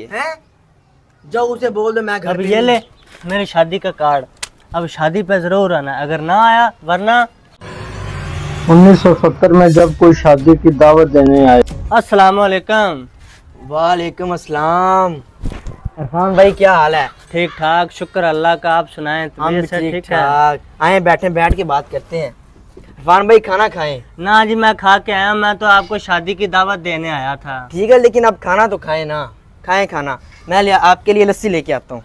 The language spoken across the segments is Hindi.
हैं? जाओ उसे बोल दो मैं घर अब पे ये नहीं। ले मेरी शादी का कार्ड। अब शादी पे जरूर आना, अगर ना आया वरना 1970 में जब कोई शादी की दावत देने आए। अस्सलाम वालेकुम। वालेकुम अस्सलाम। इरफान भाई क्या हाल है? ठीक ठाक, शुक्र अल्लाह का। आप सुनाएं, हम भी तबीयत से ठीक ठीक है? ठाक। आए बैठ के बात करते हैं। इरफान भाई खाना खाएं। ना जी, मैं खा के आया। मैं तो आपको शादी की दावत देने आया था। ठीक है लेकिन अब खाना तो खाएं ना। खाएं खाना। मैं आपके लिए लस्सी लेके आता हूँ।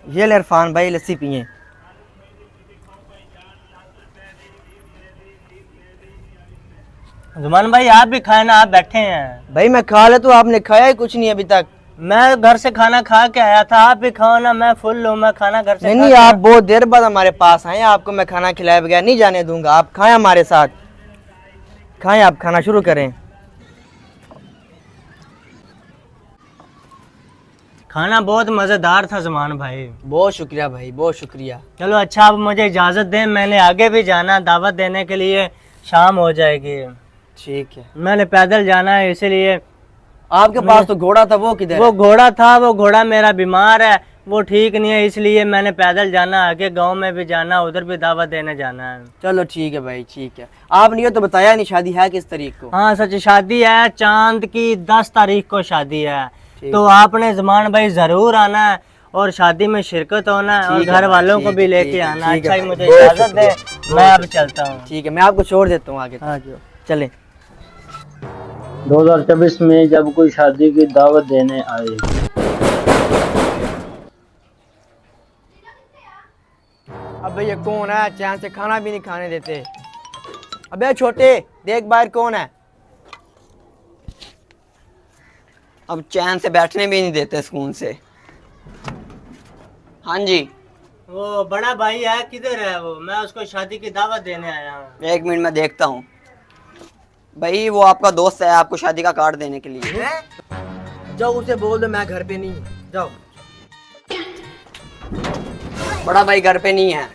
ये ले इरफान भाई लस्सी पिए। जुमान भाई आप भी खाए ना, आप बैठे हैं। भाई मैं खा ले तो आपने खाया ही कुछ नहीं अभी तक। मैं घर से खाना खा के आया था, आप भी खाओ ना। मैं फुल हूँ, मैं खाना घर से नहीं खा नहीं के आप बहुत देर बाद हमारे पास आए। आपको मैं खाना खिलाए बगैर नहीं जाने दूंगा। आप खाएं हमारे साथ। खाएं, आप खाना शुरू करें। खाना बहुत मज़ेदार था जुमान भाई। बहुत शुक्रिया भाई, बहुत शुक्रिया। चलो अच्छा, अब मुझे इजाज़त दें, मैंने आगे भी जाना दावत देने के लिए। शाम हो जाएगी, ठीक है। मैंने पैदल जाना है, इसीलिए। आपके पास तो घोड़ा था, वो किधर वो है? घोड़ा था, वो घोड़ा मेरा बीमार है, वो ठीक नहीं है, इसलिए मैंने पैदल जाना। आगे गांव में भी जाना, उधर भी दावत देने जाना है। चलो ठीक है भाई, ठीक है। आपने ये तो बताया नहीं शादी है किस तारीख को? हाँ सच, शादी है चांद की 10 तारीख को शादी है। ठीक तो आपने जुमान भाई जरूर आना है और शादी में शिरकत होना है और ठीक है घर भाई, वालों को ठीक भी है, लेके ठीक है, आना। ठीक है अच्छा ही भाई, मुझे बहुत इजाजत दे, शुक्रिया, मैं अब शुक्रिया। चलता हूँ। ठीक है, मैं आपको छोड़ देता हूँ आगे तक। हाँ जो चलें। 2024 में जब कोई शादी की दावत देने आए। अबे ये कौन है? चैन से खाना भी नहीं खाने देते। अबे छोटे देख बाहर कौन है। अब चैन से बैठने भी नहीं देते सुकून से। हाँ जी। वो बड़ा भाई है, किधर है वो? मैं उसको शादी की दावत देने आया हूँ। एक मिनट में देखता हूँ। भाई वो आपका दोस्त है, आपको शादी का कार्ड देने के लिए। जाओ उसे बोल दो मैं घर पे नहीं हूँ। जाओ। बड़ा भाई घर पे नहीं है।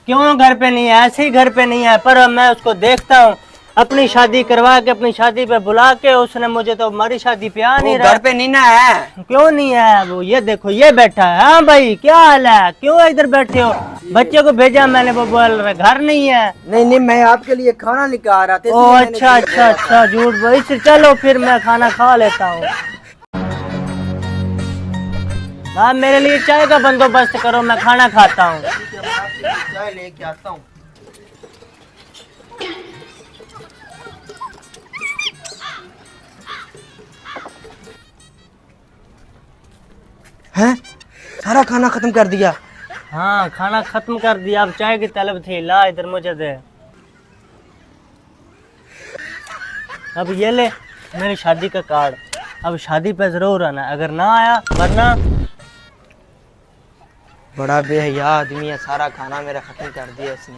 क्यों घर पे नहीं है? ऐसे ही घर पे नहीं है, पर मैं उसको देखता हूँ अपनी शादी करवा के, अपनी शादी पे बुला के। उसने मुझे तो हमारी शादी पे आ नहीं रहा। घर पे नहीं ना है। क्यों नहीं है वो? ये देखो ये बैठा है। हाँ भाई क्या हाल है? क्यों इधर बैठे हो? बच्चे को भेजा मैंने, वो बोल रहा घर नहीं है। नहीं नहीं मैं आपके लिए खाना निकाल रहा था। ओ अच्छा अच्छा अच्छा, झूठ भाई से। चलो फिर मैं खाना खा लेता हूँ। हाँ मेरे लिए चाय का बंदोबस्त करो, मैं खाना खाता हूँ। चाय लेके आता हूँ। हैं? सारा खाना खत्म कर दिया? हाँ खाना खत्म कर दिया, अब चाय की तलब थी। ला इधर मुझे दे। अब ये ले मेरी शादी का कार्ड। अब शादी पे जरूर आना, अगर ना आया वरना। बड़ा बेहया आदमी है, सारा खाना मेरा खत्म कर दिया इसने।